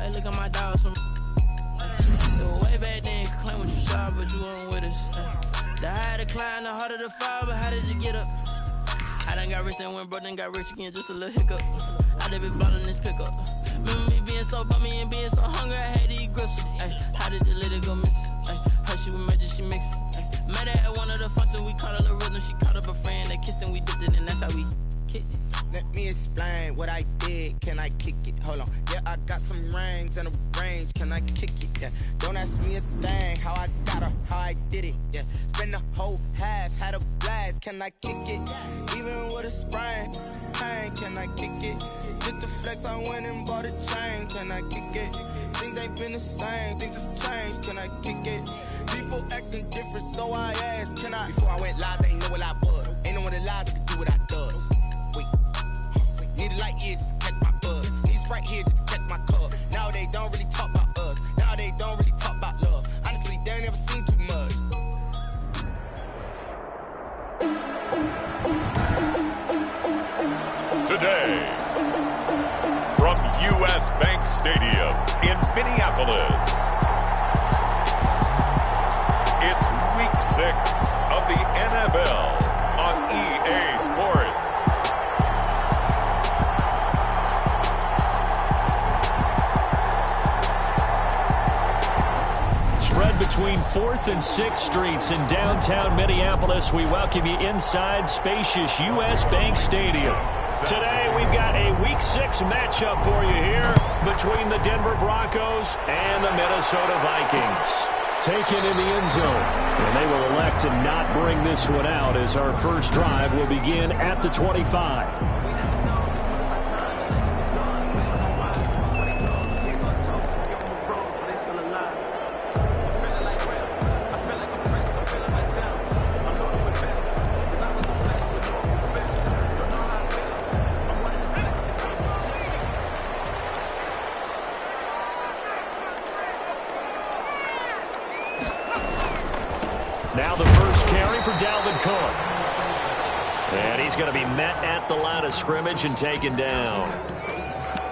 Hey, look at my dog. Way back then, claim what you saw, but you weren't with us. The higher the climb, the harder the fall, but how did you get up? I done got rich and went broke, then got rich again, just a little hiccup. I done been ballin' this pickup. Remember me being so bummy and being so hungry, I had to eat gristle. Ay, how did the lady go miss? Ay, her she was magic, she mixed. Ay, met her at one of the functions, we caught a little rhythm. She caught up a friend, they kissed and we dipped it, and that's how we kicked it. Let me explain what I did. Can I kick it? Hold on. Yeah, I got some rings and a range. Can I kick it? Yeah. Don't ask me a thing. How I got her, how I did it. Yeah. Spend the whole half, had a blast. Can I kick it? Even with a sprain. Pain, can I kick it? Just the flex, I went and bought a chain. Can I kick it? Things ain't been the same. Things have changed. Can I kick it? People acting different, so I asked. Can I? Before I went live, they ain't know what I was. Ain't no one alive that could do what I does. Wait. Need a light here just to catch my buzz. Need Sprite here just to catch my cup. Now they don't really talk about us. Now they don't really talk about love. Honestly, they ain't never seen too much. Today, from U.S. Bank Stadium in Minneapolis, it's Week 6 of the NFL on EA Sports. Spread between 4th and 6th Streets in downtown Minneapolis, we welcome you inside spacious U.S. Bank Stadium. Today, we've got a Week 6 matchup for you here between the Denver Broncos and the Minnesota Vikings. Taken in the end zone, and they will elect to not bring this one out as our first drive will begin at the 25. Now the first carry for Dalvin Cook. And he's going to be met at the line of scrimmage and taken down.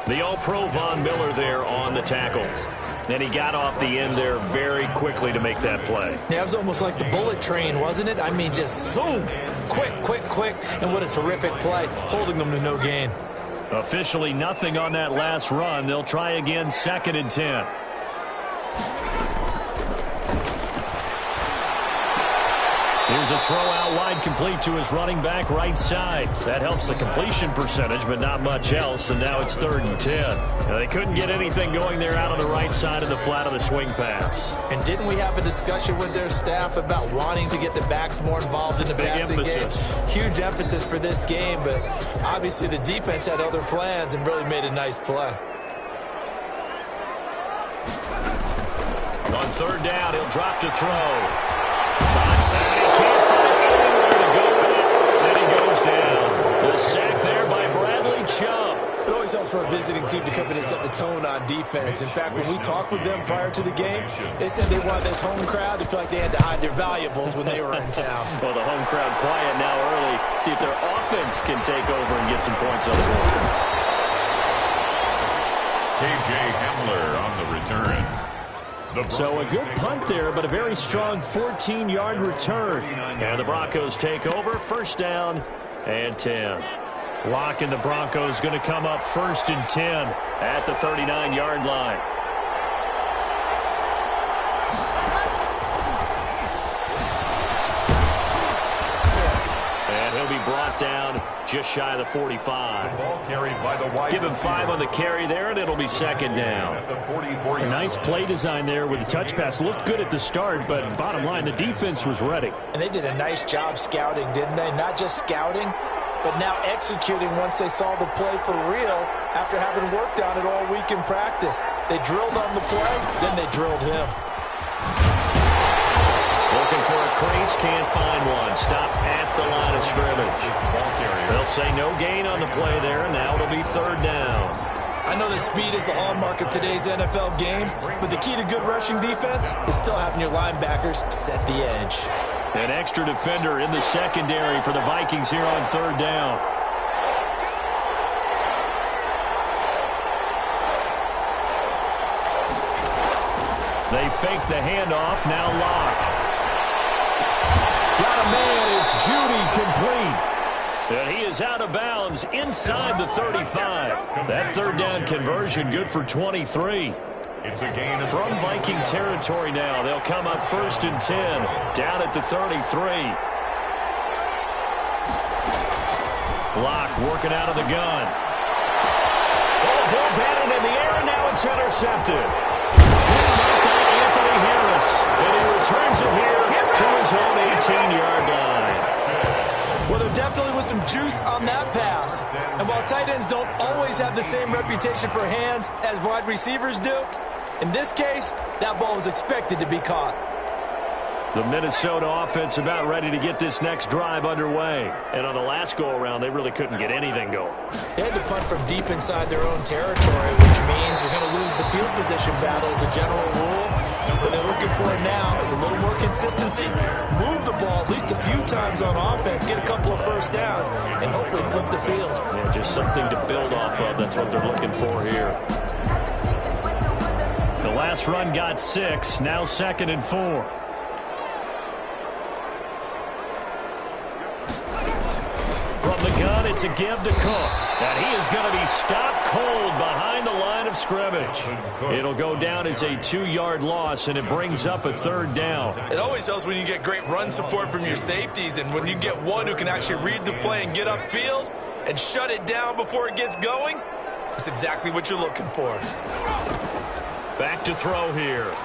The All-Pro Von Miller there on the tackle. And he got off the end there very quickly to make that play. Yeah, it was almost like the bullet train, wasn't it? I mean, just zoom. Quick, quick, quick. And what a terrific play, holding them to no gain. Officially nothing on that last run. They'll try again, 2nd and 10. Here's a throw out wide, complete to his running back right side. That helps the completion percentage, but not much else, and now it's 3rd and 10. Now, they couldn't get anything going there out on the right side of the flat of the swing pass. And didn't we have a discussion with their staff about wanting to get the backs more involved in the passing game? Huge emphasis for this game, but obviously the defense had other plans and really made a nice play. On 3rd down, he'll drop to throw. He can't find anywhere to go with it, and he goes down. The sack there by Bradley Chubb. It always helps for a visiting team to come in and set the tone on defense. In fact, when we talked with them prior to the game, they said they wanted this home crowd to feel like they had to hide their valuables when they were in town. Well, the home crowd quiet now early. See if their offense can take over and get some points on the board. K.J. Hamler on the return. So a good punt there, but a very strong 14-yard return. And the Broncos take over, 1st down and 10. Lock and the Broncos going to come up 1st and 10 at the 39-yard line. And he'll be brought down just shy of the 45. Ball carried by the wide Give him 5 on the carry there, and it'll be 2nd down. A nice play design there with the touch pass. Looked good at the start, but bottom line, the defense was ready. And they did a nice job scouting, didn't they? Not just scouting, but now executing once they saw the play for real after having worked on it all week in practice. They drilled on the play, then they drilled him. Looking for a crease, can't find one. Stopped at the line of scrimmage. They'll say no gain on the play there. Now it'll be 3rd down. I know that speed is the hallmark of today's NFL game, but the key to good rushing defense is still having your linebackers set the edge. An extra defender in the secondary for the Vikings here on 3rd down. They fake the handoff, now Locke. Got a man, it's Judy, complete. And he is out of bounds inside the 35. That third down conversion good for 23. It's a gain of From Viking territory now, they'll come up 1st and 10, down at the 33. Locke working out of the gun. Oh, ball batted in the air, and now it's intercepted. Picked up by Anthony Harris, and he returns it here to his own 18-yard line. Well, there definitely was some juice on that pass. And while tight ends don't always have the same reputation for hands as wide receivers do, in this case, that ball was expected to be caught. The Minnesota offense about ready to get this next drive underway. And on the last go-around, they really couldn't get anything going. They had to punt from deep inside their own territory, which means you're going to lose the field position battle as a general rule. What they're looking for now is a little more consistency, move the ball at least a few times on offense, get a couple of first downs, and hopefully flip the field. Yeah, just something to build off of. That's what they're looking for here. The last run got 6, now 2nd and 4. From the gun, it's a give to Cook. And he is going to be stopped cold behind the line of scrimmage. It'll go down as a 2-yard loss, and it brings up a 3rd down. It always helps when you get great run support from your safeties, and when you get one who can actually read the play and get upfield and shut it down before it gets going, that's exactly what you're looking for. Back to throw here. And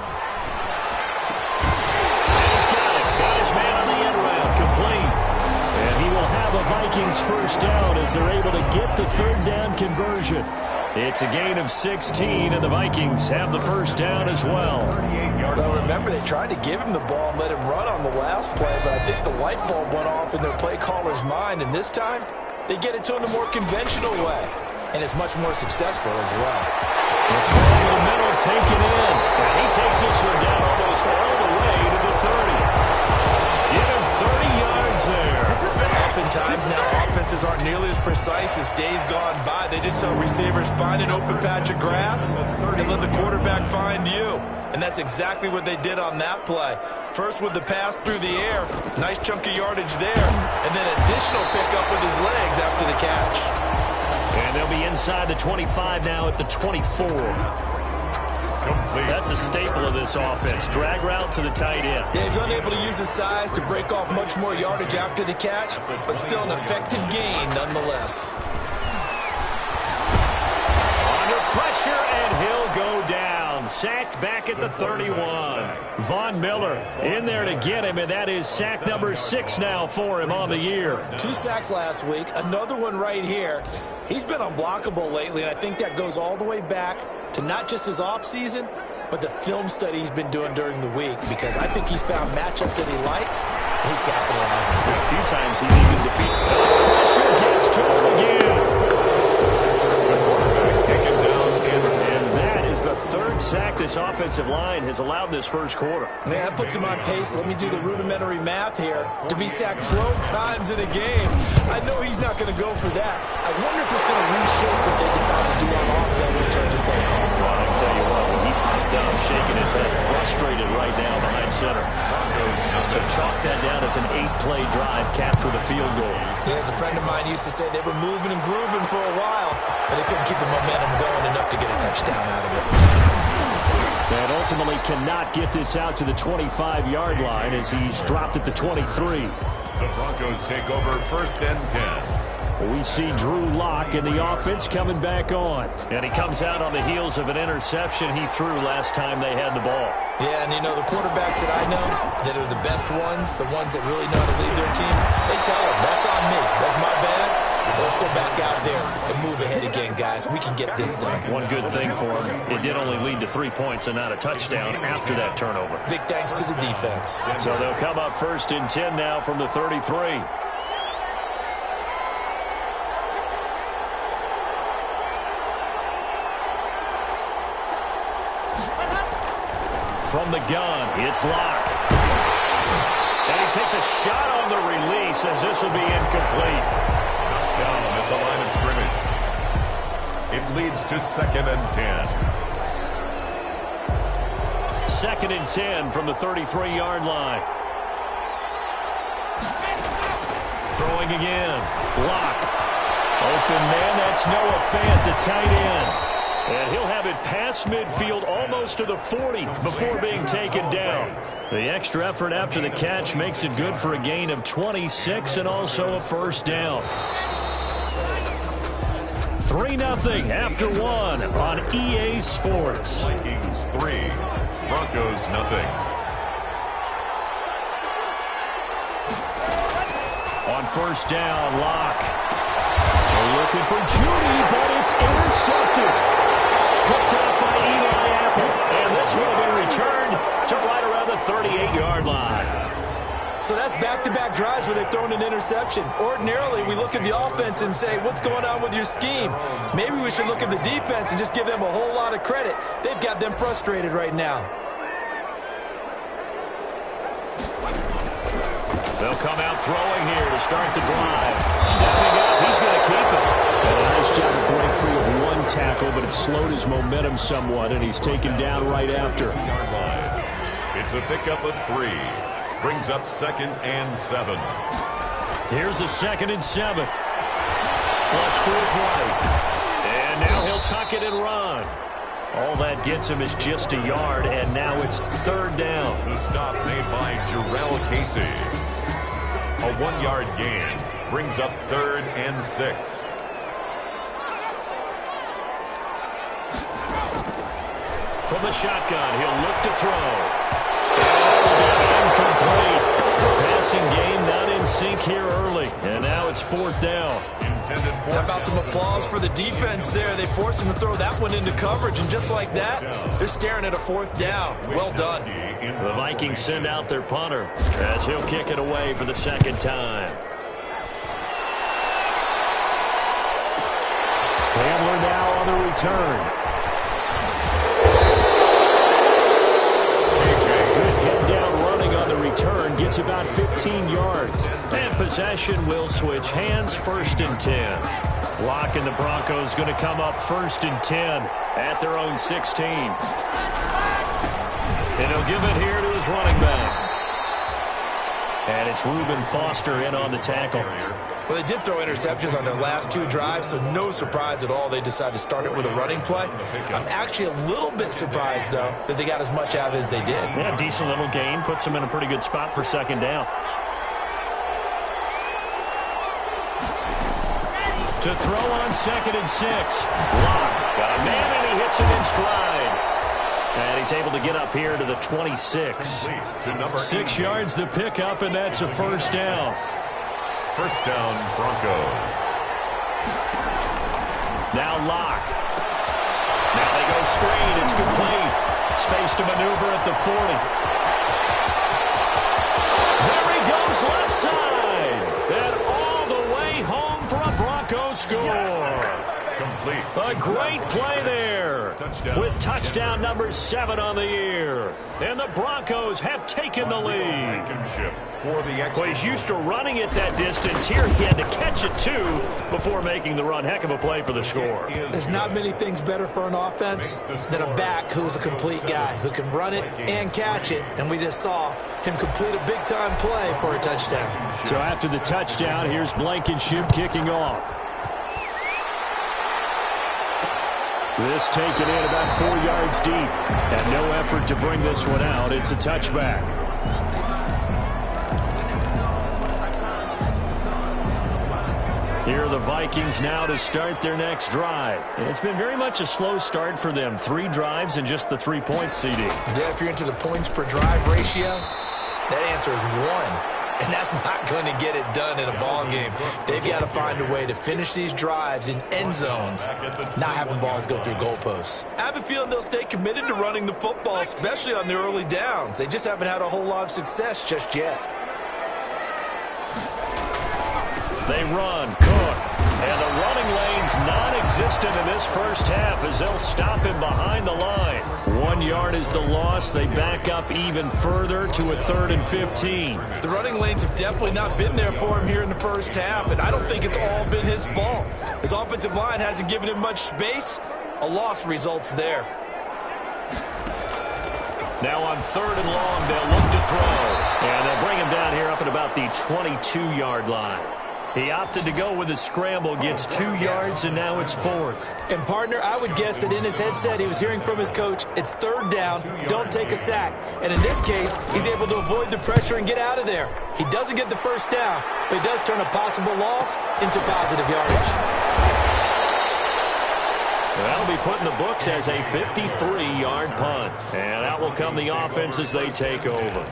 he's got it. Got his man on the end round, complete. And he will have a Vikings first down as they're able to get the 3rd down conversion. It's a gain of 16, and the Vikings have the first down as well. Well, remember, they tried to give him the ball and let him run on the last play, but I think the light bulb went off in their play caller's mind, and this time they get it to him the more conventional way, and it's much more successful as well. The throw in the middle, taken in. And he takes this one down almost all the way to the 30. Give him 30 yards there. Oftentimes now offenses aren't nearly as precise as days gone by. They just tell receivers, find an open patch of grass and let the quarterback find you. And that's exactly what they did on that play. First with the pass through the air, nice chunk of yardage there, and then additional pickup with his legs after the catch. And they'll be inside the 25 now at the 24. That's a staple of this offense. Drag route to the tight end. Yeah, he's unable to use his size to break off much more yardage after the catch, but still an effective gain nonetheless. Under pressure, and he'll go down. Sacked back at the 31. Von Miller in there to get him, and that is sack number 6 now for him on the year. 2 sacks last week, another one right here. He's been unblockable lately, and I think that goes all the way back to not just his offseason, but the film study he's been doing during the week, because I think he's found matchups that he likes, and he's capitalizing. A few times he's even defeated. Pressure gets to him again. And that is the 3rd sack this offensive line has allowed this first quarter. Man, that puts him on pace. Let me do the rudimentary math here. To be sacked 12 times in a game, I know he's not going to go for that. I wonder if it's going to reshape what they decide to do on offense in terms of play call. Well, I can tell you what, when he popped down, shaking his head, frustrated right now behind center. So chalk that down as an 8-play drive, capture the field goal. Yeah, as a friend of mine used to say, they were moving and grooving for a while, but they couldn't keep the momentum going enough to get a touchdown out of it. And ultimately cannot get this out to the 25-yard line as he's dropped at the 23. The Broncos take over 1st and 10. We see Drew Lock in the offense coming back on. And he comes out on the heels of an interception he threw last time they had the ball. Yeah, and you know, the quarterbacks that I know that are the best ones, the ones that really know how to lead their team, they tell them, that's on me. That's my bad. Let's go back out there and move ahead again, guys. We can get this done. One good thing for him, it did only lead to 3 points and not a touchdown after that turnover. Big thanks to the defense. So they'll come up 1st and 10 now from the 33. From the gun, it's Locke. And he takes a shot on the release as this will be incomplete. Down at the line of scrimmage. It leads to 2nd and 10. 2nd and 10 from the 33-yard line. Throwing again. Lock. Open man. That's Noah Fant, the tight end. And he'll have it past midfield almost to the 40 before being taken down. The extra effort after the catch makes it good for a gain of 26 and also a first down. 3-0 after 1 on EA Sports. Vikings 3, Broncos 0. On first down, Lock. They're looking for Judy, but it's intercepted. Picked up by Eli Apple. And this will be returned to right around the 38-yard line. So that's back-to-back drives where they've thrown an interception. Ordinarily, we look at the offense and say, what's going on with your scheme? Maybe we should look at the defense and just give them a whole lot of credit. They've got them frustrated right now. They'll come out throwing here to start the drive. Stepping up, he's going to keep it. And a nice job to break free of one tackle, but it slowed his momentum somewhat, and he's taken down right after. It's a pickup of 3. Brings up 2nd and 7. Here's a 2nd and 7. Flush to his right. And now he'll tuck it and run. All that gets him is just a yard, and now it's 3rd down. The stop made by Jarrell Casey. A 1-yard gain brings up 3rd and 6. From the shotgun, he'll look to throw. Incomplete. Passing game not in sync here early, and now it's 4th down. How about some applause for the defense there? They forced him to throw that one into coverage, and just like that, they're staring at a 4th down. Well done. The Vikings send out their punter as he'll kick it away for the 2nd time. Hamler now on the return. Good head down running on the return. Gets about 15 yards. And possession will switch hands. 1st and 10. Lock and the Broncos going to come up 1st and 10 at their own 16. And he'll give it here to his running back. And it's Reuben Foster in on the tackle. Well, they did throw interceptions on their last 2 drives, so no surprise at all they decided to start it with a running play. I'm actually a little bit surprised, though, that they got as much out of it as they did. Yeah, decent little gain. Puts them in a pretty good spot for 2nd down. To throw on 2nd and 6. Lock. Got a man, and he hits it in stride. And he's able to get up here to the 26. 6 yards the pickup, and that's a 1st down. 1st down, Broncos. Now Lock. Now they go screen. It's complete. Space to maneuver at the 40. There he goes left side. And all the way home for a Broncos score. Complete. A great play there with touchdown number 7 on the year. And the Broncos have taken the lead. Well, he's used to running it that distance. Here he had to catch it, too, before making the run. Heck of a play for the score. There's not many things better for an offense than a back who's a complete guy, who can run it and catch it. And we just saw him complete a big-time play for a touchdown. So after the touchdown, here's Blankenship kicking off. This taken in about 4 yards deep. And no effort to bring this one out. It's a touchback. Here are the Vikings now to start their next drive. It's been very much a slow start for them. 3 drives and just the 3 points, CD. Yeah, if you're into the points per drive ratio, that answer is 1. And that's not going to get it done in a ball game. They've got to find a way to finish these drives in end zones, not having balls go through goalposts. I have a feeling they'll stay committed to running the football, especially on the early downs. They just haven't had a whole lot of success just yet. They run, Cook, and the running lane's non-existent in this first half as they'll stop him behind the line. 1 yard is the loss. They back up even further to a 3rd and 15. The running lanes have definitely not been there for him here in the first half, and I don't think it's all been his fault. His offensive line hasn't given him much space. A loss results there. Now on 3rd and long, they'll look to throw. And they'll bring him down here up at about the 22-yard line. He opted to go with a scramble, gets 2 yards, and now it's 4th. And, partner, I would guess that in his headset he was hearing from his coach, it's 3rd down, don't take a sack. And in this case, he's able to avoid the pressure and get out of there. He doesn't get the 1st down, but he does turn a possible loss into positive yardage. That'll be put in the books as a 53-yard punt. And out will come the offense as they take over.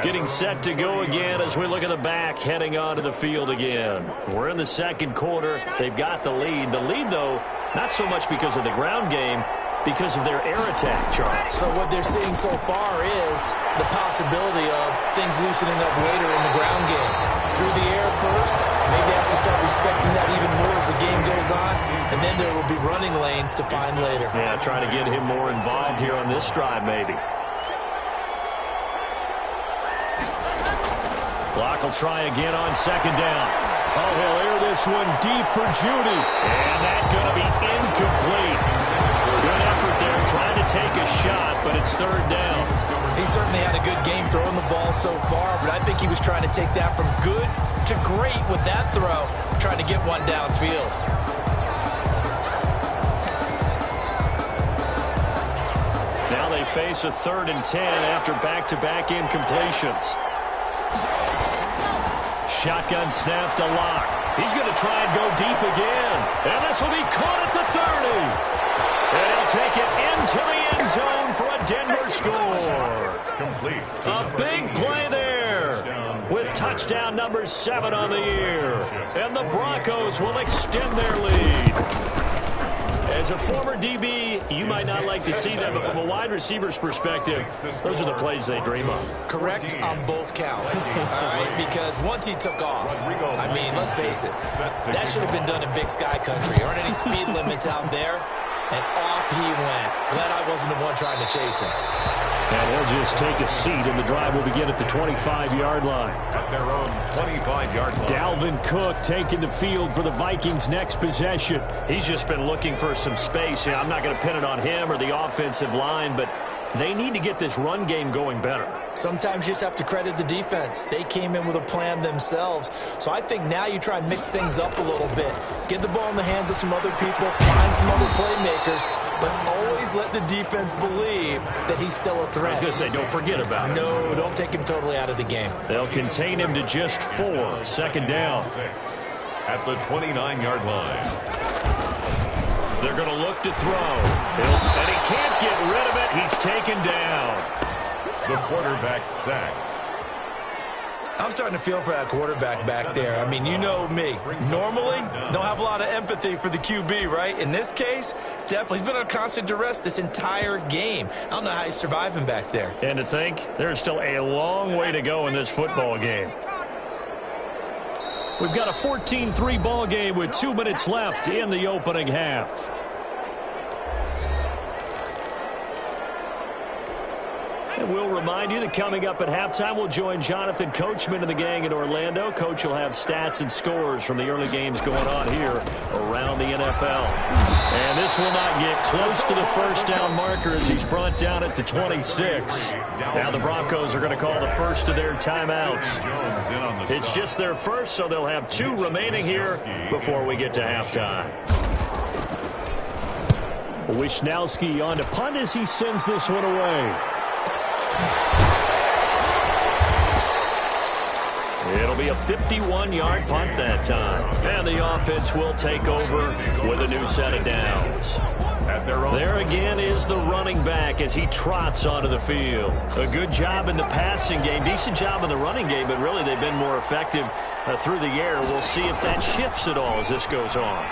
Getting set to go again as we look at the back, heading onto the field again. We're in the 2nd quarter. They've got the lead. The lead, though, not so much because of the ground game, because of their air attack, Charles. So what they're seeing so far is the possibility of things loosening up later in the ground game. Through the air first, maybe have to start respecting that even more as the game goes on, and then there will be running lanes to find later. Yeah, trying to get him more involved here on this drive, maybe. Clock will try again on 2nd down. Oh, he'll air this one deep for Judy. And that's going to be incomplete. Good effort there, trying to take a shot, but it's 3rd down. He certainly had a good game throwing the ball so far, but I think he was trying to take that from good to great with that throw, trying to get one downfield. Now they face a 3rd and 10 after back-to-back incompletions. Shotgun snap to Locke. He's going to try and go deep again. And this will be caught at the 30. And he'll take it into the end zone for a Denver score. Complete. A big play there with touchdown number 7 on the year. And the Broncos will extend their lead. As a former DB, you might not like to see that, but from a wide receiver's perspective, those are the plays they dream of. Correct on both counts, all right? Because once he took off, I mean, let's face it, that should have been done in Big Sky Country. There aren't any speed limits out there, and off he went. Glad I wasn't the one trying to chase him. And he'll just take a seat, and the drive will begin at the 25-yard line. At their own 25-yard line. Dalvin Cook taking the field for the Vikings' next possession. He's just been looking for some space. Yeah, I'm not going to pin it on him or the offensive line, but they need to get this run game going better. Sometimes you just have to credit the defense. They came in with a plan themselves. So I think now you try and mix things up a little bit. Get the ball in the hands of some other people, find some other playmakers, but always let the defense believe that he's still a threat. I was going to say, don't forget about it. No, don't take him totally out of the game. They'll contain him to just 4. 2nd down. At the 29-yard line. They're going to look to throw. And he can't get rid of it. He's taken down. The quarterback sacked. I'm starting to feel for that quarterback back there. I mean, you know me. Normally, don't have a lot of empathy for the QB, right? In this case, definitely. He's been under constant duress this entire game. I don't know how he's surviving back there. And to think, there's still a long way to go in this football game. We've got a 14-3 ball game with 2 minutes left in the opening half. And we'll remind you that coming up at halftime, we'll join Jonathan Coachman and the gang in Orlando. Coach will have stats and scores from the early games going on here around the NFL. And this will not get close to the 1st down marker as he's brought down at the 26. Now the Broncos are going to call the first of their timeouts. It's just their first, so they'll have 2 remaining here before we get to halftime. Wisnowski on to punt as he sends this one away. It'll be a 51-yard punt that time. And the offense will take over with a new set of downs. There again is the running back as he trots onto the field. A good job in the passing game, decent job in the running game, but really they've been more effective through the air. We'll see if that shifts at all as this goes on.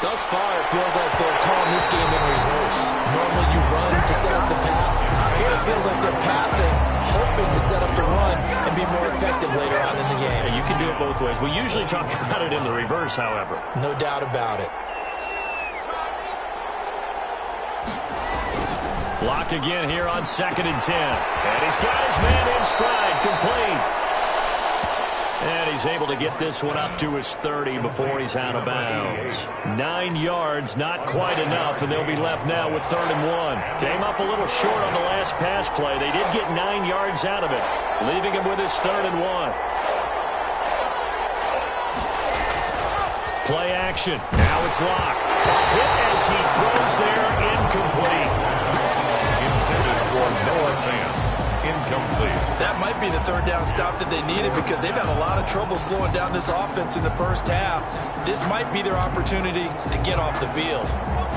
Thus far, it feels like they're calling this game in reverse. Normally you run to set up the pass. Here it feels like they're passing, hoping to set up the run and be more effective later on in the game. Yeah, you can do it both ways. We usually talk about it in the reverse, however. No doubt about it. Block again here on 2nd and 10. And he's got his man in stride, complete. And And he's able to get this one up to his 30 before he's out of bounds. 9 yards, not quite enough, and they'll be left now with 3rd and 1. Came up a little short on the last pass play. They did get 9 yards out of it, leaving him with his 3rd and 1. Play action. Now it's Locke. A hit as he throws there, incomplete. Intended for Noah Fant. Incomplete. That might be the 3rd down stop that they needed because they've had a lot of trouble slowing down this offense in the first half. This might be their opportunity to get off the field.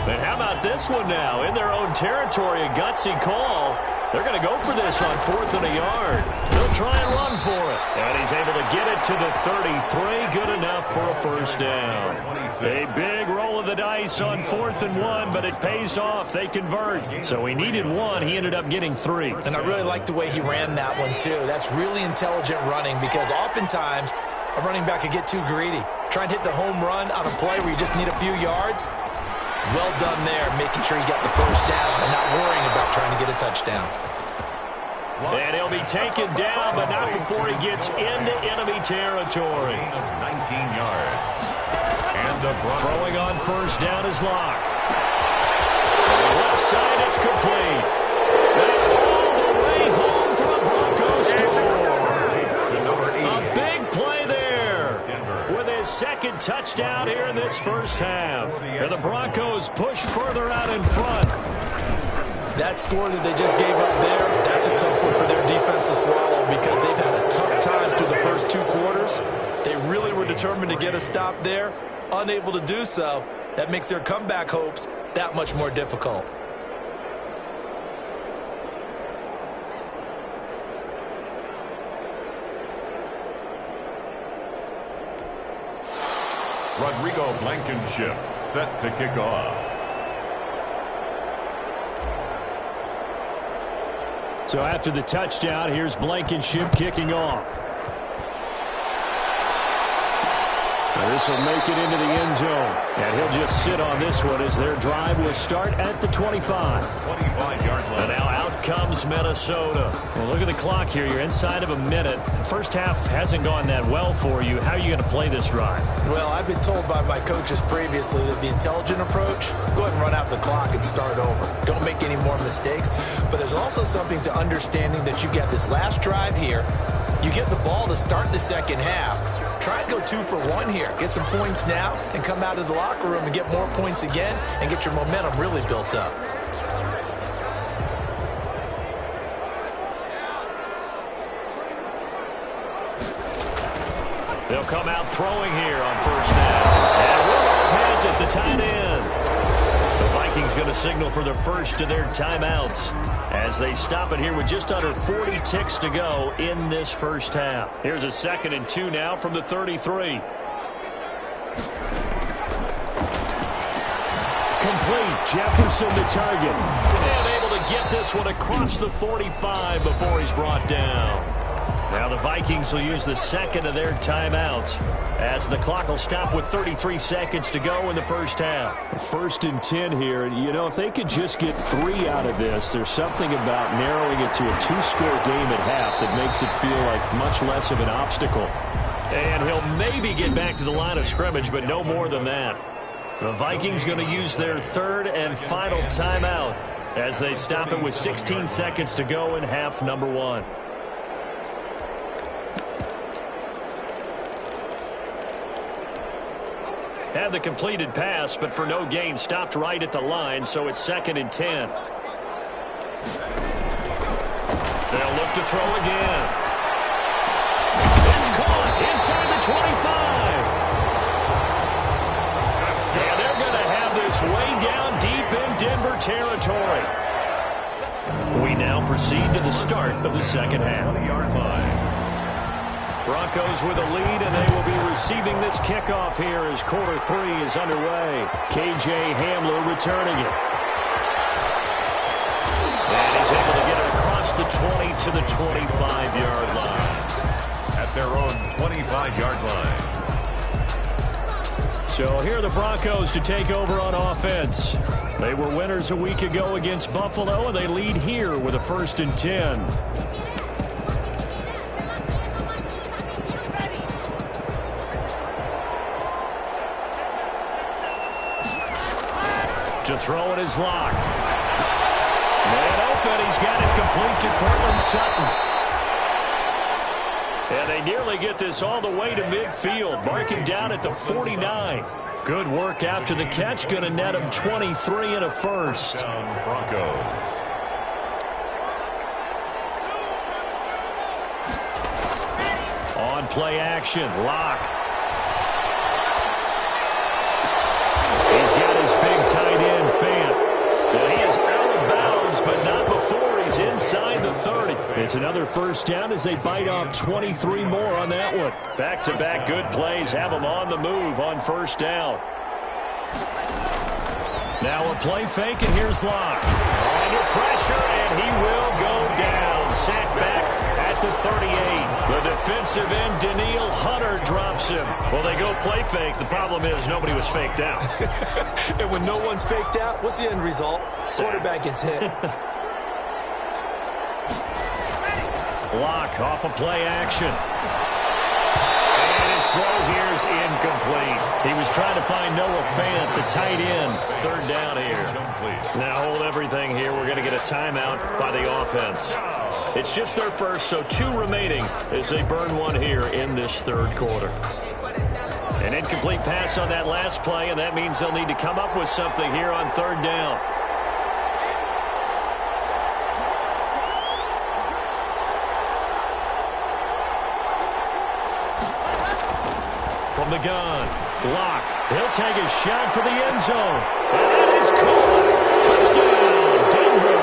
But how about this one now? In their own territory, a gutsy call. They're going to go for this on 4th and a yard. They'll try and run for it. And he's able to get it to the 33. Good enough for a 1st down. A big roll of the dice on 4th and 1, but it pays off. They convert. So he needed 1. He ended up getting 3. And I really like the way he ran that one, too. That's really intelligent running because oftentimes a running back could get too greedy. Try and hit the home run on a play where you just need a few yards. Well done there, making sure you got the 1st down and not worrying about trying to get a touchdown. And he'll be taken down, but not before he gets into enemy territory. 19 yards. And the throwing on 1st down is Locke. From the left side, it's complete. And all the way home for the Broncos score. to number 8. A big play there with his 2nd touchdown here in this first half. And the Broncos push further out in front. That score that they just gave up there, that's a tough one for their defense to swallow because they've had a tough time through the first 2 quarters. They really were determined to get a stop there, unable to do so. That makes their comeback hopes that much more difficult. Rodrigo Blankenship set to kick off. So after the touchdown, here's Blankenship kicking off. Now this will make it into the end zone. And he'll just sit on this one as their drive will start at the 25. 25-yard line. And now out comes Minnesota. Well, look at the clock here. You're inside of a minute. The first half hasn't gone that well for you. How are you going to play this drive? Well, I've been told by my coaches previously that the intelligent approach, go ahead and run out the clock and start over. Don't make any more mistakes. But there's also something to understanding that you get this last drive here. You get the ball to start the second half. Try and go 2 for 1 here. Get some points now and come out of the locker room and get more points again and get your momentum really built up. They'll come out throwing here on 1st down. And Willard has it, the tight end. The Vikings going to signal for their first of their timeouts as they stop it here with just under 40 ticks to go in this first half. Here's a 2nd and 2 now from the 33. Complete. Jefferson the target. And able to get this one across the 45 before he's brought down. Now the Vikings will use the 2nd of their timeouts as the clock will stop with 33 seconds to go in the first half. 1st and 10 here. You know, if they could just get 3 out of this, there's something about narrowing it to a 2-score game at half that makes it feel like much less of an obstacle. And he'll maybe get back to the line of scrimmage, but no more than that. The Vikings going to use their 3rd and final timeout as they stop it with 16 seconds to go in half number 1. Had the completed pass, but for no gain, stopped right at the line, so it's 2nd and 10. They'll look to throw again. It's caught inside the 25. And they're going to have this way down deep in Denver territory. We now proceed to the start of the second half. 20-yard line. Broncos with a lead, and they will be receiving this kickoff here as quarter 3 is underway. KJ Hamler returning it. And he's able to get it across the 20 to the 25-yard line. At their own 25-yard line. So here are the Broncos to take over on offense. They were winners a week ago against Buffalo, and they lead here with a 1st and 10. throw it is Locke. Man open. He's got it complete to Cortland Sutton. And they nearly get this all the way to midfield. Marking down at the 49. Good work after the catch. Going to net him 23 and a first. Broncos. On play action, Locke. He's got his big tight end, Fant. Now he is out of bounds, but not before he's inside the 30. It's another first down as they bite off 23 more on that one. Back-to-back good plays have them on the move on first down. Now a play fake, and here's Locke. Under pressure, and he will go down. Sacked back at the 38. The defensive end, Daniil Hunter, drops him. Well, they go play fake. The problem is nobody was faked out. And when no one's faked out, what's the end result? Quarterback gets hit. Locke off a play action. And his throw here is incomplete. He was trying to find Noah Fant, the tight end. Third down here. Now hold everything here. We're going to get a timeout by the offense. It's just their first, so 2 remaining as they burn one here in this third quarter. An incomplete pass on that last play, and that means they'll need to come up with something here on third down. From the gun, Locke. He'll take a shot for the end zone. And that is caught. Touchdown, Denver.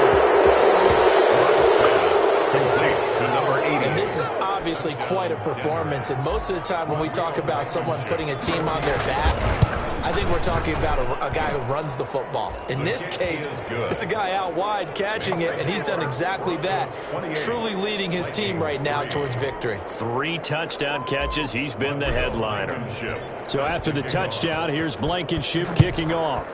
And this is obviously quite a performance. And most of the time when we talk about someone putting a team on their back, I think we're talking about a guy who runs the football. In this case, it's a guy out wide catching it, and he's done exactly that, truly leading his team right now towards victory. 3 touchdown catches. He's been the headliner. So after the touchdown, here's Blankenship kicking off.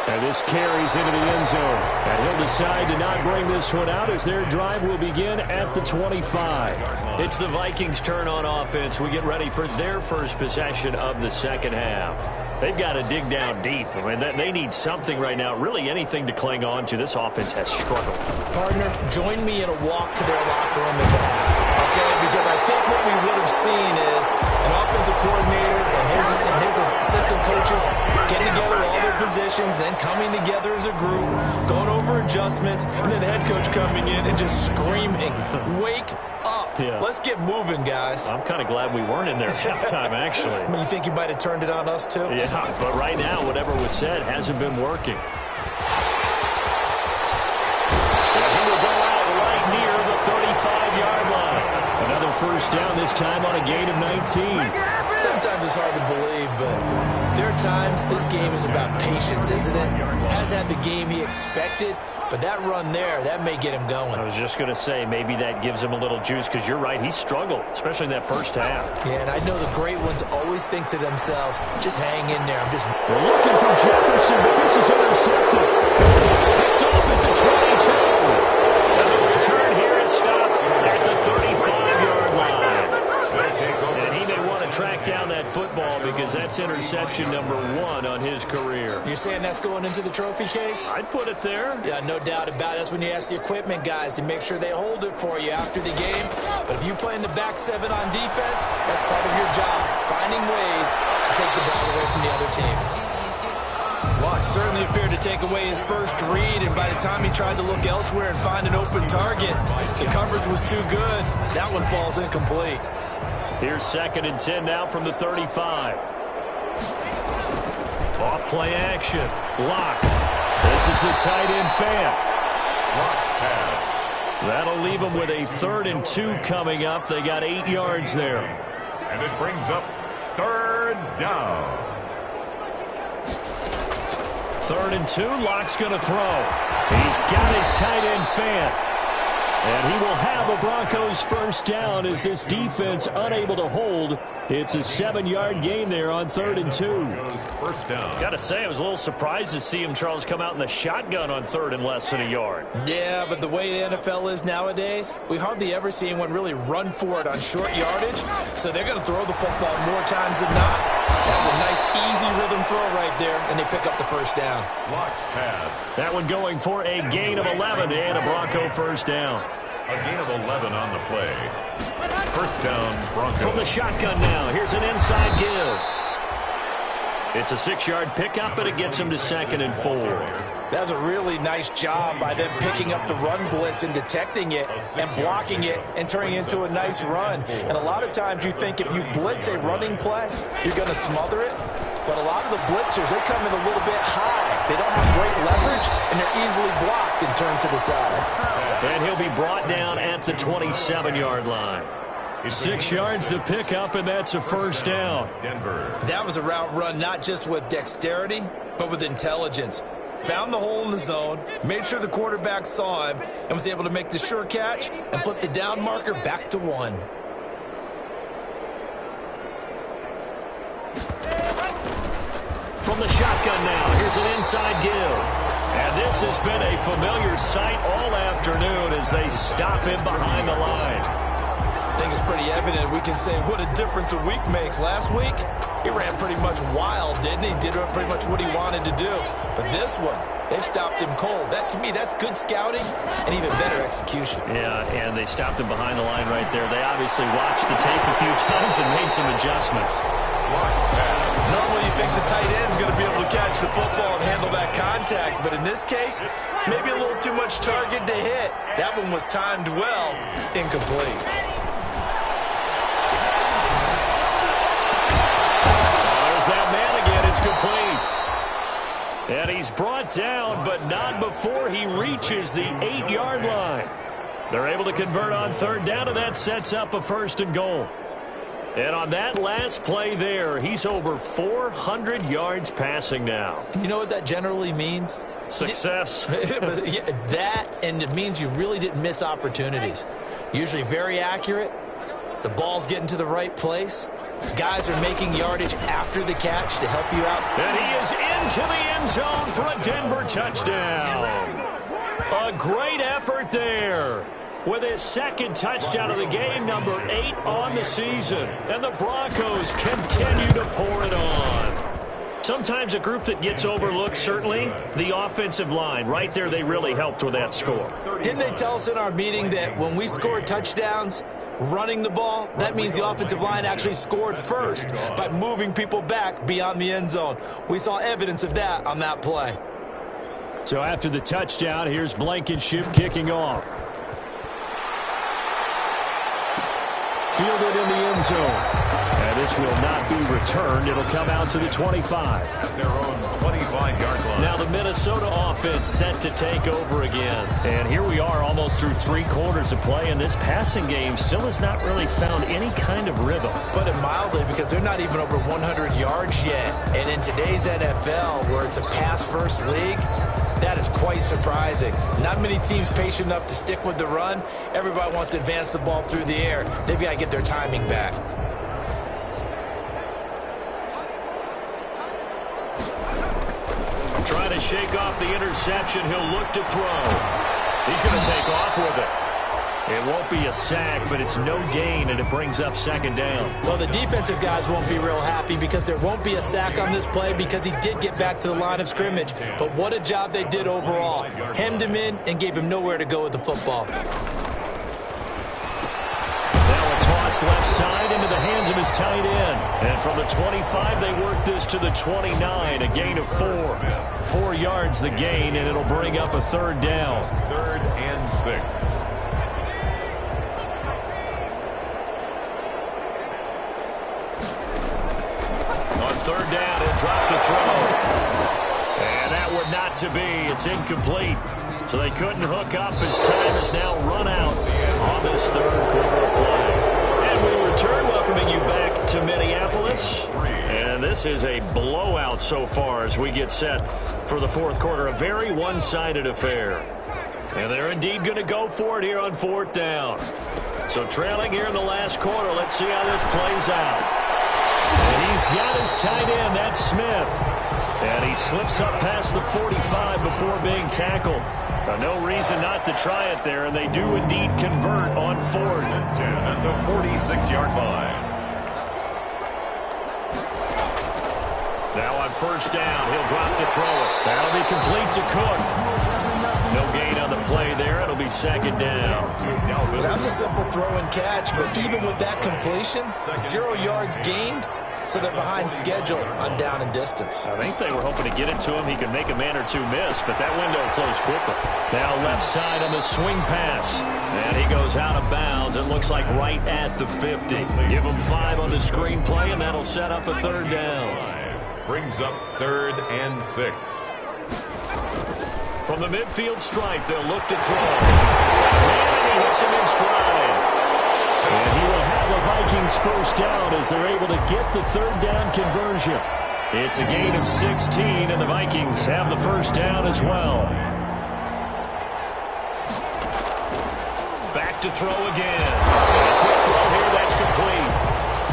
And this carries into the end zone. And he'll decide to not bring this one out as their drive will begin at the 25. It's the Vikings' turn on offense. We get ready for their first possession of the second half. They've got to dig down deep. I mean, they need something right now, really anything to cling on to. This offense has struggled. Partner, join me in a walk to their locker room at the half. Okay, because I think what we would have seen is an offensive coordinator and his assistant coaches getting together all their positions, then coming together as a group, going over adjustments, and then the head coach coming in and just screaming, "Wake up. Yeah. Let's get moving, guys." I'm kind of glad we weren't in there at halftime, actually. I mean, you think you might have turned it on us, too? Yeah, but right now, whatever was said hasn't been working. And he will go out right near the 35-yard line. Another first down, this time on a gain of 19. Sometimes it's hard to believe, but there are times this game is about patience, isn't it? Has had the game he expected, but that run there, that may get him going. I was just going to say, maybe that gives him a little juice, because you're right, he struggled, especially in that first half. Yeah, and I know the great ones always think to themselves, just hang in there. We're looking for Jefferson, but this is intercepted. Picked off at the 22. And the return here is stopped at the 35-yard line. And he may want to track down that football because that's interception number 1 on his career. You're saying that's going into the trophy case? I'd put it there. Yeah, no doubt about it. That's when you ask the equipment guys to make sure they hold it for you after the game. But if you play in the back 7 on defense, that's part of your job, finding ways to take the ball away from the other team. Locke certainly appeared to take away his first read, and by the time he tried to look elsewhere and find an open target, the coverage was too good. That one falls incomplete. Here's 2nd and 10 now from the 35. Off play action. Locke. This is the tight end Fant. Locke's pass. That'll leave them with a 3rd and 2 coming up. They got 8 yards there. And it brings up 3rd down. 3rd and 2. Locke's going to throw. He's got his tight end Fant. And he will have a Broncos first down as this defense unable to hold. It's a 7-yard gain there on 3rd and 2. First down. Got to say, I was a little surprised to see him, Charles, come out in the shotgun on 3rd and less than a yard. Yeah, but the way the NFL is nowadays, we hardly ever see anyone really run for it on short yardage. So they're going to throw the football more times than not. That was a nice, easy rhythm throw right there, and they pick up the first down. Launch pass. That one going for a gain of 11 and a Bronco first down. A gain of 11 on the play. First down, Broncos. From the shotgun now, here's an inside give. It's a 6-yard pickup, and it gets him to 2nd and 4. That was a really nice job by them picking up the run blitz and detecting it and blocking it and turning it into a nice run. And a lot of times you think if you blitz a running play, you're going to smother it. But a lot of the blitzers, they come in a little bit high. They don't have great leverage, and they're easily blocked and turned to the side. And he'll be brought down at the 27-yard line. 6 yards to pick up, and that's a first down. Denver. That was a route run not just with dexterity, but with intelligence. Found the hole in the zone, made sure the quarterback saw him, and was able to make the sure catch and flip the down marker back to 1. From the shotgun now, here's an inside give. And this has been a familiar sight all afternoon as they stop him behind the line. I think it's pretty evident. We can say what a difference a week makes. Last week, he ran pretty much wild, didn't he? Did pretty much what he wanted to do. But this one, they've stopped him cold. That, to me, that's good scouting and even better execution. Yeah, and they stopped him behind the line right there. They obviously watched the tape a few times and made some adjustments. Normally, you think the tight end's going to be able to catch the football and handle that contact. But in this case, maybe a little too much target to hit. That one was timed well, incomplete. That man again, it's complete. And he's brought down, but not before he reaches the 8-yard line. They're able to convert on third down, and that sets up a 1st and goal. And on that last play there, he's over 400 yards passing now. You know what that generally means? Success. That, and it means you really didn't miss opportunities. Usually very accurate. The ball's getting to the right place. Guys are making yardage after the catch to help you out. And he is into the end zone for a Denver touchdown. A great effort there with his 2nd touchdown of the game, number 8 on the season. And the Broncos continue to pour it on. Sometimes a group that gets overlooked, certainly, the offensive line. Right there, they really helped with that score. Didn't they tell us in our meeting that when we scored touchdowns, running the ball, that means the offensive line actually scored first by moving people back beyond the end zone. We saw evidence of that on that play. So after the touchdown, here's Blankenship kicking off. Fielded in the end zone. And this will not be returned. It'll come out to the 25. At their own 25-yard line. Now the Minnesota offense set to take over again. And here we are almost through 3 quarters of play, and this passing game still has not really found any kind of rhythm. Put it mildly, because they're not even over 100 yards yet. And in today's NFL, where it's a pass-first league, that is quite surprising. Not many teams patient enough to stick with the run. Everybody wants to advance the ball through the air. They've got to get their timing back. Trying to shake off the interception. He'll look to throw. He's going to take off with it. It won't be a sack, but it's no gain, and it brings up 2nd down. Well, the defensive guys won't be real happy because there won't be a sack on this play because he did get back to the line of scrimmage. But what a job they did overall. Hemmed him in and gave him nowhere to go with the football. Now a toss left side into the hands of his tight end. And from the 25, they work this to the 29, a gain of 4. 4 yards the gain, and it'll bring up a 3rd down. 3rd and 6. On 3rd down, he'll drop to throw. And that would not to be. It's incomplete. So they couldn't hook up. His time is now run out on this 3rd quarter play. And we return, welcoming you back to Minneapolis. And this is a blowout so far as we get set for the 4th quarter. A very one-sided affair. And they're indeed going to go for it here on 4th down. So trailing here in the last quarter. Let's see how this plays out. And he's got his tight end, that's Smith. And he slips up past the 45 before being tackled. No reason not to try it there, and they do indeed convert on 4th. 10 at the 46-yard line. Now on first down, he'll drop to throw it. That'll be complete to Cook. No gain on the play there. It'll be second down. Well, that was a simple throw and catch, but even with that completion, 0 yards gained, so they're behind schedule on down and distance. I think they were hoping to get it to him. He could make a man or two miss, but that window closed quickly. Now left side on the swing pass. And he goes out of bounds. It looks like right at the 50. Give him 5 on the screenplay, and that'll set up a third down. Brings up 3rd and 6. From the midfield stripe, they'll look to throw. And he hits him in stride. And he will have the Vikings first down as they're able to get the third down conversion. It's a gain of 16, and the Vikings have the first down as well. Back to throw again. And a quick throw here, that's complete.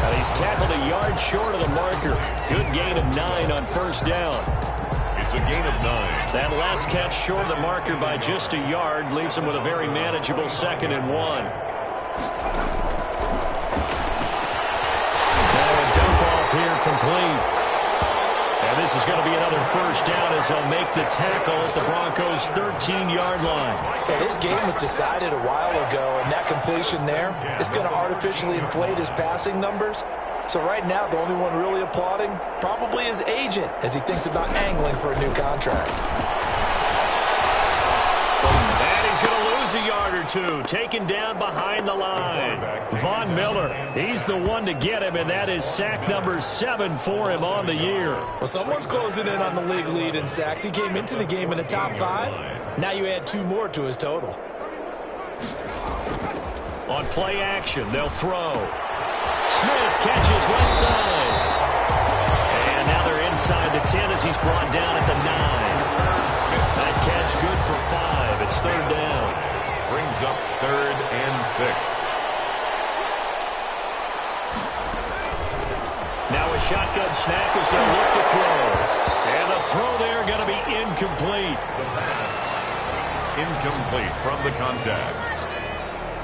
And he's tackled a yard short of the marker. Good gain of 9 on first down. It's a gain of 9. That last catch short of the marker by just a yard leaves him with a very manageable 2nd and 1. Now a dump off here complete. And this is going to be another first down as they'll make the tackle at the Broncos' 13-yard line. Yeah, this game was decided a while ago, and that completion there is going to artificially inflate his passing numbers. So right now, the only one really applauding probably his agent as he thinks about angling for a new contract. And he's going to lose a yard or two, taken down behind the line. Von Miller, he's the one to get him, and that is sack number 7 for him on the year. Well, someone's closing in on the league lead in sacks. He came into the game in the top 5. Now you add 2 more to his total. On play action, they'll throw. Smith catches left side. And now they're inside the 10 as he's brought down at the 9. That catch good for 5. It's third down. Brings up 3rd and 6. Now a shotgun snap as they look to throw. And the throw there going to be incomplete. The pass incomplete from the contact.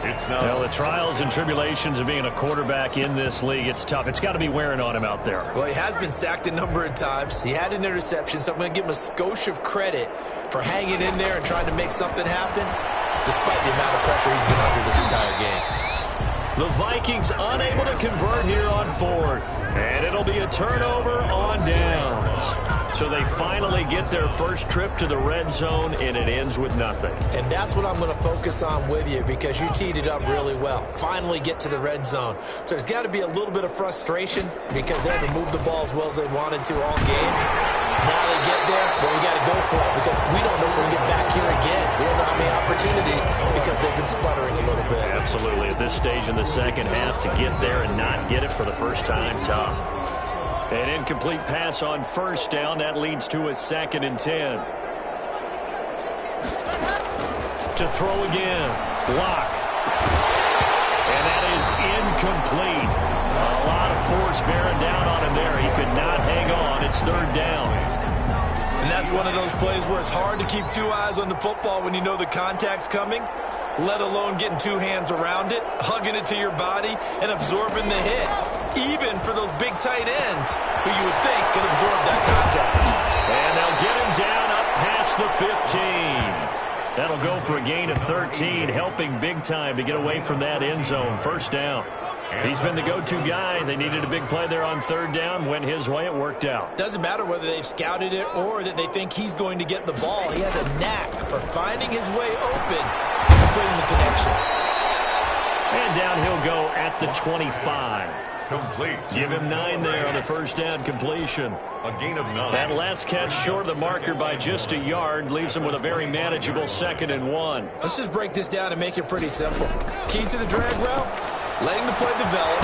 It's now. Well, the trials and tribulations of being a quarterback in this league, it's tough. It's got to be wearing on him out there. Well, he has been sacked a number of times. He had an interception, so I'm going to give him a skosh of credit for hanging in there and trying to make something happen, despite the amount of pressure he's been under this entire game. The Vikings unable to convert here on 4th. And it'll be a turnover on downs. So they finally get their first trip to the red zone, and it ends with nothing. And that's what I'm going to focus on with you because you teed it up really well. Finally get to the red zone. So there's got to be a little bit of frustration because they haven't moved the ball as well as they wanted to all game. Now they get there, but we got to go for it because we don't know if we can get back here again. We don't know how many opportunities because they've been sputtering a little bit. Absolutely. At this stage in the second half, to get there and not get it for the first time, tough. An incomplete pass on first down. That leads to a 2nd and 10. To throw again. Block. And that is incomplete. A lot of force bearing down on him there. He could not hang on. It's third down. And that's one of those plays where it's hard to keep 2 eyes on the football when you know the contact's coming, let alone getting 2 hands around it, hugging it to your body, and absorbing the hit. Even for those big tight ends who you would think could absorb that contact. And they'll get him down up past the 15. That'll go for a gain of 13, helping big time to get away from that end zone. First down. He's been the go-to guy. They needed a big play there on third down. Went his way. It worked out. Doesn't matter whether they've scouted it or that they think he's going to get the ball. He has a knack for finding his way open and completing the connection. And down he'll go at the 25. Complete. Give him 9 there on the first down completion. A gain of 9. That last catch short of the marker by just a yard leaves him with a very manageable 2nd and 1. Let's just break this down and make it pretty simple. Key to the drag route, letting the play develop,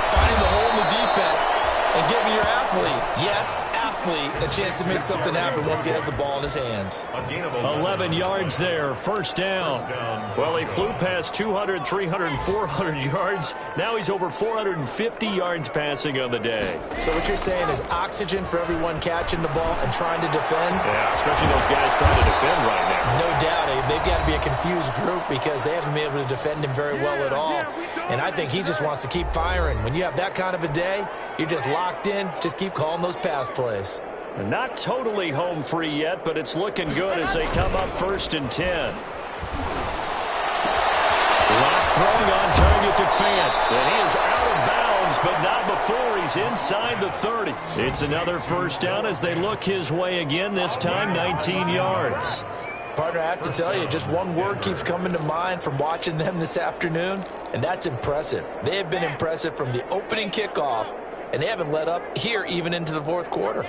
finding the hole in the defense, and giving your athlete, yes, athlete, a chance to make something happen once he has the ball in his hands. 11 yards there, first down. Well, he flew past 200, 300, 400 yards. Now he's over 450 yards passing on the day. So what you're saying is oxygen for everyone catching the ball and trying to defend? Yeah, especially those guys trying to defend right now. No doubt. They've got to be a confused group because they haven't been able to defend him very well at all. And I think he just wants to keep firing. When you have that kind of a day, you're just locked in. Just keep calling those pass plays. Not totally home free yet, but it's looking good as they come up 1st and 10. Lock throwing on target to Fant. And he is out of bounds, but not before he's inside the 30. It's another first down as they look his way again, this time 19 yards. Partner, I have to tell you, just one word keeps coming to mind from watching them this afternoon, and that's impressive. They have been impressive from the opening kickoff, and they haven't let up here even into the fourth quarter.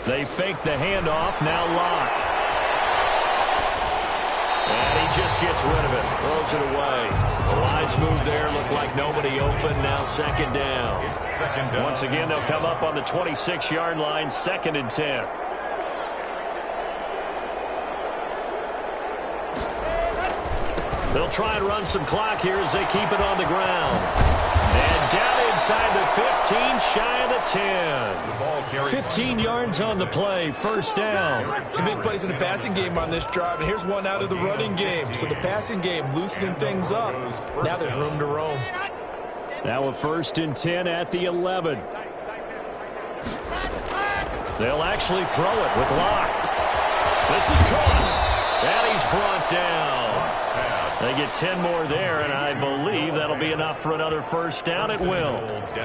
They fake the handoff, now Locke. And he just gets rid of it, throws it away. The lines move there, look like nobody open, now 2nd down. Once again, they'll come up on the 26-yard line, 2nd and 10. They'll try and run some clock here as they keep it on the ground. And down inside the 15, shy of the 10. 15 yards on the play, 1st down. Some big plays in the passing game on this drive, and here's one out of the running game. So the passing game loosening things up. Now there's room to roam. Now a 1st and 10 at the 11. They'll actually throw it with Locke. This is caught. And he's brought down. They get 10 more there, and I believe that'll be enough for another 1st down. It will.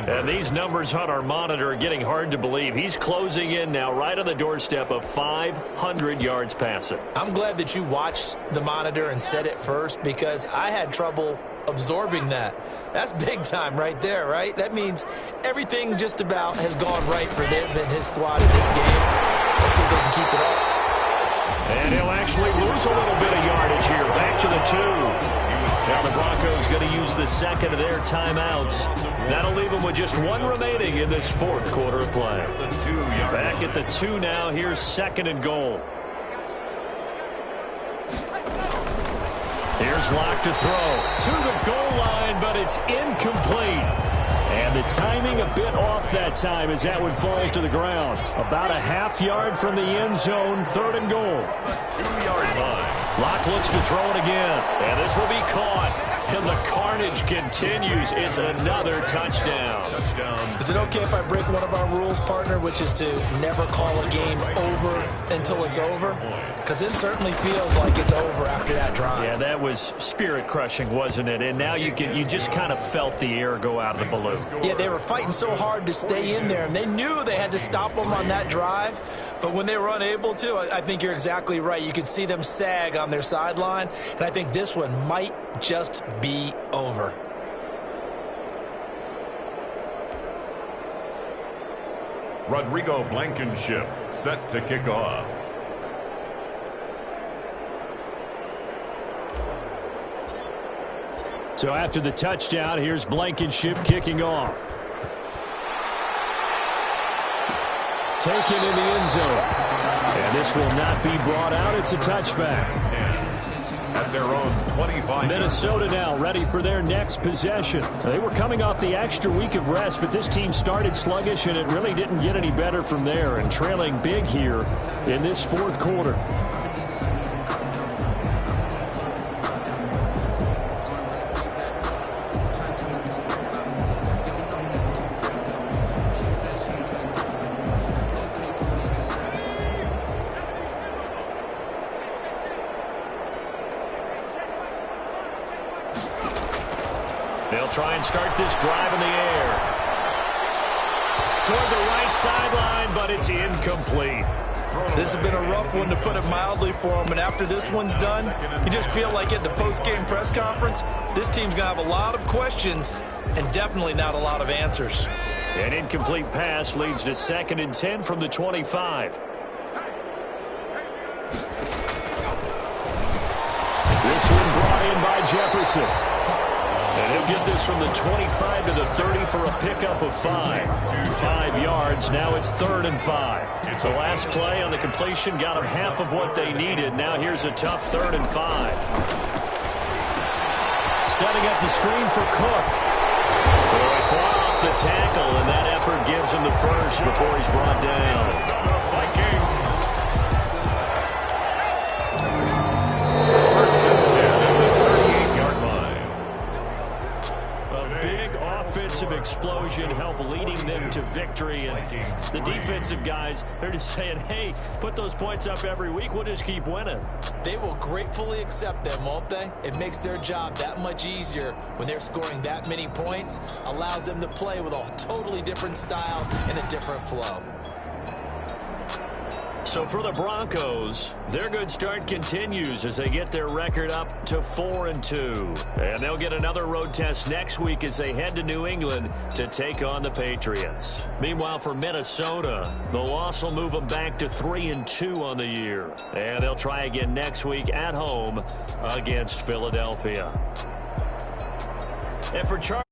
And these numbers on our monitor are getting hard to believe. He's closing in now right on the doorstep of 500 yards passing. I'm glad that you watched the monitor and said it first, because I had trouble absorbing that. That's big time right there, right? That means everything just about has gone right for them and his squad in this game. Let's see if they can keep it up. And he'll actually lose a little bit of yardage here. Back to the 2. Now the Broncos going to use the 2nd of their timeouts. That'll leave them with just 1 remaining in this 4th quarter of play. Back at the 2 now. Here's 2nd and goal. Here's Locke to throw. To the goal line, but it's incomplete. And the timing a bit off that time as that one falls to the ground. About a half yard from the end zone, 3rd and goal. 2-yard line. Locke looks to throw it again. And this will be caught. And the carnage continues. It's another touchdown. Is it okay if I break one of our rules, partner, which is to never call a game over until it's over? Because this certainly feels like it's over after that drive. Yeah, that was spirit-crushing, wasn't it? And now you just kind of felt the air go out of the balloon. Yeah, they were fighting so hard to stay in there, and they knew they had to stop them on that drive. But when they were unable to, I think you're exactly right. You could see them sag on their sideline, and I think this one might just be over. Rodrigo Blankenship set to kick off. So after the touchdown, here's Blankenship kicking off. Taken in the end zone. And this will not be brought out. It's a touchback. At their own 25. Minnesota now ready for their next possession. They were coming off the extra week of rest, but this team started sluggish, and it really didn't get any better from there, and trailing big here in this 4th quarter. They'll try and start this drive in the air. Toward the right sideline, but it's incomplete. This has been a rough one, to put it mildly, for them. And after this one's done, you just feel like at the post-game press conference, this team's going to have a lot of questions and definitely not a lot of answers. An incomplete pass leads to 2nd and 10 from the 25. This one brought in by Jefferson. And he'll get this from the 25 to the 30 for a pickup of 5. 5 yards. Now it's 3rd and 5. The last play on the completion got them half of what they needed. Now here's a tough 3rd and 5. Setting up the screen for Cook. So they fly off the tackle, and that effort gives him the first before he's brought down. First and 10 at the 38-yard line. A big offensive explosion helped leading them to victory, and the defensive guys, they're just saying, hey, put those points up every week, we'll just keep winning. They will gratefully accept them, won't they? It makes their job that much easier when they're scoring that many points, allows them to play with a totally different style and a different flow. So for the Broncos, their good start continues as they get their record up to 4-2. And they'll get another road test next week as they head to New England to take on the Patriots. Meanwhile, for Minnesota, the loss will move them back to 3-2 on the year. And they'll try again next week at home against Philadelphia. And for Charlie.